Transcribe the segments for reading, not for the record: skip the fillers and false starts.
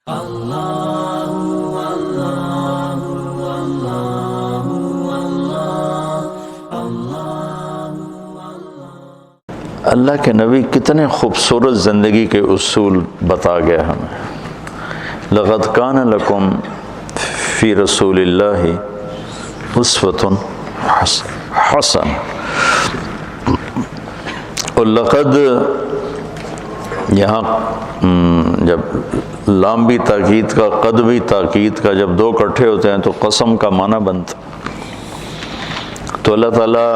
اللہ کے نبی کتنے خوبصورت زندگی کے اصول بتا گئے ہمیں۔ لقد کان لکم فی رسول اللہ اسوۃ حسنہ، اور لقد یہاں جب لام بھی تاکید کا، قد بھی تاکید کا، جب دو اکٹھے ہوتے ہیں تو قسم کا معنی بنتا۔ تو اللہ تعالیٰ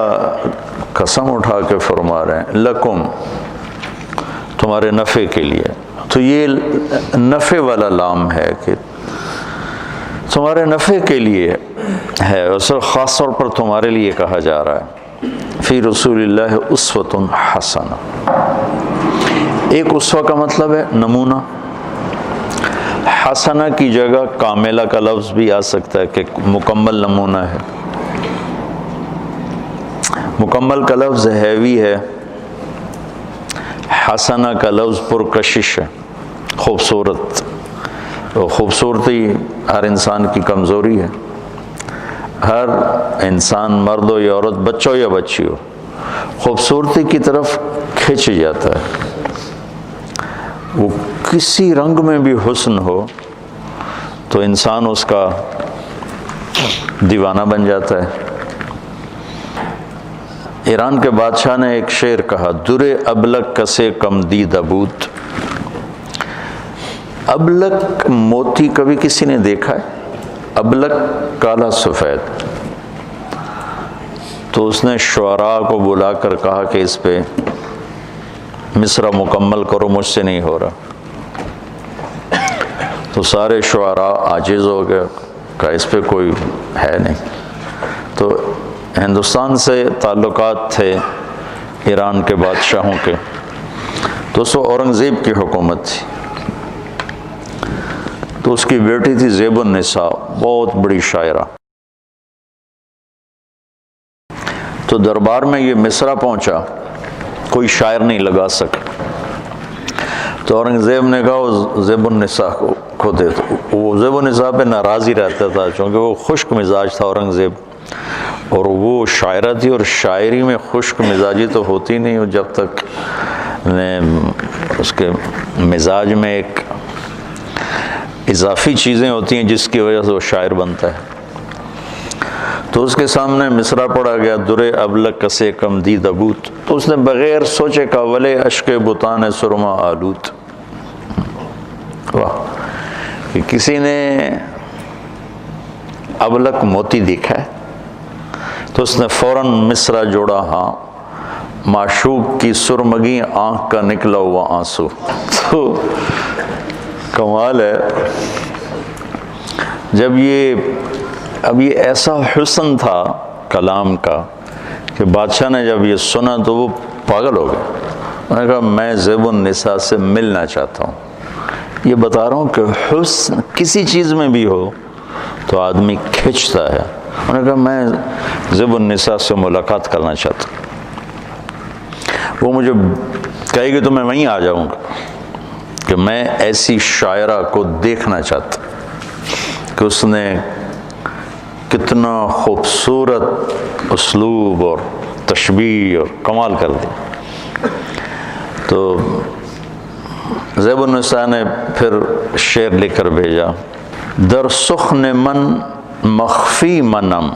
قسم اٹھا کے فرما رہے ہیں لکم، تمہارے نفع کے لیے۔ تو یہ نفع والا لام ہے کہ تمہارے نفع کے لیے ہے، اور سر خاص طور پر تمہارے لیے کہا جا رہا ہے۔ فی رسول اللہ اسوۃ حسنہ، ایک اسوہ کا مطلب ہے نمونہ، حسنہ کی جگہ کاملہ کا لفظ بھی آ سکتا ہے کہ مکمل نمونہ ہے۔ مکمل کا لفظ ہیوی ہے، حسنہ کا لفظ پرکشش ہے، خوبصورت۔ اور خوبصورتی ہر انسان کی کمزوری ہے۔ ہر انسان، مرد ہو یا عورت، بچہ ہو یا بچی ہو، خوبصورتی کی طرف کھنچ جاتا ہے۔ وہ کسی رنگ میں بھی حسن ہو تو انسان اس کا دیوانہ بن جاتا ہے۔ ایران کے بادشاہ نے ایک شعر کہا، در ابلک کسے کم دید ابوت۔ ابلک موتی کبھی کسی نے دیکھا ہے؟ ابلک کالا سفید۔ تو اس نے شعراء کو بلا کر کہا کہ اس پہ مصرع مکمل کرو، مجھ سے نہیں ہو رہا۔ تو سارے شعراء عاجز ہو گئے، کہا اس پہ کوئی ہے نہیں۔ تو ہندوستان سے تعلقات تھے ایران کے بادشاہوں کے، تو اس وقت اورنگزیب کی حکومت تھی۔ تو اس کی بیٹی تھی زیب النساء، بہت بڑی شاعرہ۔ تو دربار میں یہ مصرع پہنچا، کوئی شاعر نہیں لگا سکا۔ تو اورنگزیب نے کہا وہ زیب النساء کو دے دو۔ وہ زیب النساء پہ ناراض ہی رہتا تھا، چونکہ وہ خشک مزاج تھا اورنگزیب، اور وہ شاعرہ تھی، اور شاعری میں خشک مزاجی تو ہوتی نہیں، اور جب تک اس کے مزاج میں ایک اضافی چیزیں ہوتی ہیں جس کی وجہ سے وہ شاعر بنتا ہے۔ تو اس کے سامنے مصرع پڑھا گیا، در ابلک کسے کم دید ابوت۔ تو اس نے بغیر سوچے کا ولے اشک بتان سرما آلوت۔ واہ، کہ کسی نے ابلک موتی دیکھا ہے؟ تو اس نے فوراً مصرع جوڑا، ہاں، معشوق کی سرمگی آنکھ کا نکلا ہوا آنسو۔ تو کمال ہے، جب اب یہ ایسا حسن تھا کلام کا کہ بادشاہ نے جب یہ سنا تو وہ پاگل ہو گئے۔ انہوں نے کہا میں زیب النساء سے ملنا چاہتا ہوں۔ یہ بتا رہا ہوں کہ حسن کسی چیز میں بھی ہو تو آدمی کھنچتا ہے۔ انہوں نے کہا میں زیب النساء سے ملاقات کرنا چاہتا ہوں۔ وہ مجھے کہے گی تو میں وہیں آ جاؤں گا، کہ میں ایسی شاعرہ کو دیکھنا چاہتا کہ اس نے کتنا خوبصورت اسلوب اور تشبیہ اور کمال کر دی۔ تو زیب النساء نے پھر شعر لکھ کر بھیجا، در سخن من مخفی منم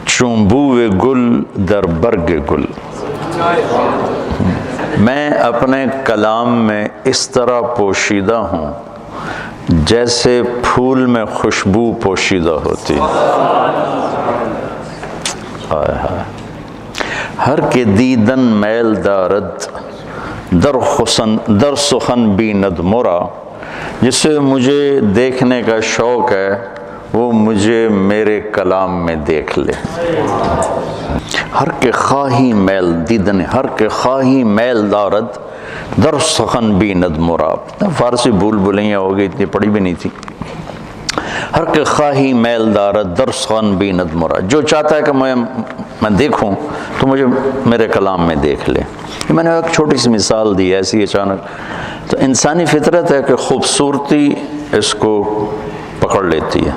چون بوئے گل در برگ گل۔ میں اپنے کلام میں اس طرح پوشیدہ ہوں جیسے پھول میں خوشبو پوشیدہ ہوتی۔ ہر کے دیدن میل دارد در سخن بیند مرا۔ جسے مجھے دیکھنے کا شوق ہے وہ مجھے میرے کلام میں دیکھ لے۔ ہر کے خواہی میل دیدن، ہر کے خواہی میل دارد در سخن بیند مرا۔ فارسی بھول بھلیاں ہو گئی، اتنی پڑھی بھی نہیں تھی۔ ہر کے خواہی میل دارد در سخن بیند مرا، جو چاہتا ہے کہ میں دیکھوں تو مجھے میرے کلام میں دیکھ لے۔ میں نے ایک چھوٹی سی مثال دی ایسی اچانک۔ تو انسانی فطرت ہے کہ خوبصورتی اس کو پکڑ لیتی ہے،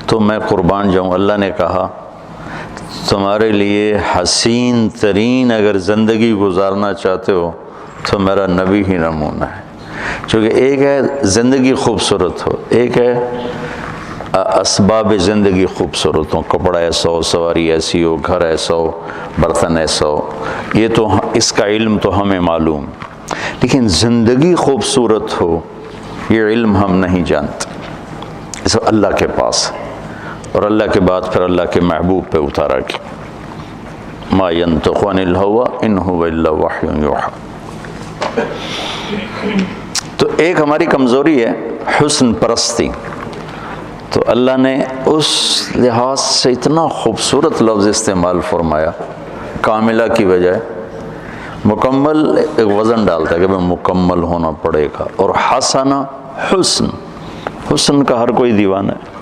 تو میں قربان جاؤں۔ اللہ نے کہا تمہارے لیے حسین ترین اگر زندگی گزارنا چاہتے ہو تو میرا نبی ہی نمونہ ہے، چونکہ ایک ہے زندگی خوبصورت ہو، ایک ہے اسباب زندگی خوبصورت ہو، کپڑا ایسا ہو، سواری ایسی ہو، گھر ایسا ہو، برتن ایسا ہو، یہ تو اس کا علم تو ہمیں معلوم، لیکن زندگی خوبصورت ہو یہ علم ہم نہیں جانتے، یہ سب اللہ کے پاس ہے، اور اللہ کے بعد پھر اللہ کے محبوب پہ اتارا گیا۔ ما ينطق عن الهوى ان هو الا وحی یوحی۔ تو ایک ہماری کمزوری ہے حسن پرستی، تو اللہ نے اس لحاظ سے اتنا خوبصورت لفظ استعمال فرمایا، کاملہ کی بجائے مکمل، ایک وزن ڈالتا ہے کہ مکمل ہونا پڑے گا، اور حسنہ حسن، حسن کا ہر کوئی دیوانہ ہے۔